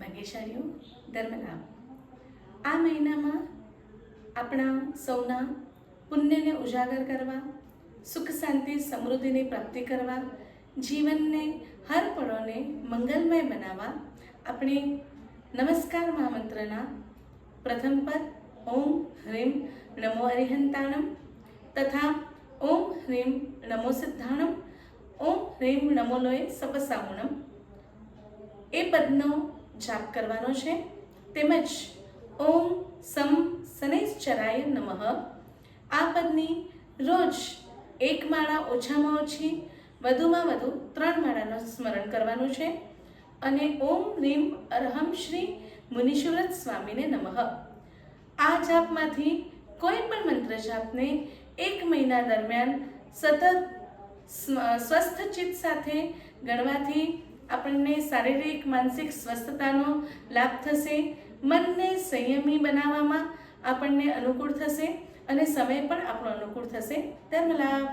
ભાગ્યશાળીઓ ધર્મલાભ. આ મહિનામાં આપણા સૌના પુણ્યને ઉજાગર કરવા, સુખ શાંતિ સમૃદ્ધિની પ્રાપ્તિ કરવા, જીવનને હર પળોને મંગલમય બનાવવા આપણે નમસ્કાર મહામંત્રના પ્રથમ પદ ઓમ હ્રીમ નમો અરિહંતાણમ તથા ઓમ હ્રીમ નમો સિદ્ધાણમ ઓમ હ્રીમ નમો લોય સપસામુણમ એ પદનો જાપ કરવાનો છે. તેમજ ઓમ સમ શનૈશ્ચરાય નમઃ આ પદની રોજ એક માળા ઓછામાં ઓછી વધુમાં વધુ 3 માળાનું સ્મરણ કરવાનું છે. અને ઓમ રીમ અરહમ શ્રી મુનિશુવ્રત સ્વામીને નમઃ આ જાપમાંથી કોઈ પણ મંત્ર જાપને 1 મહિના દરમિયાન સતત સ્વસ્થ ચિત્ત સાથે ગણવાથી આપણને શારીરિક માનસિક સ્વસ્થતાનો લાભ થશે. મનને સંયમી બનાવવામાં આપણને અનુકૂળ થશે અને સમય પણ આપણો અનુકૂળ થશે. ધર્મલાભ.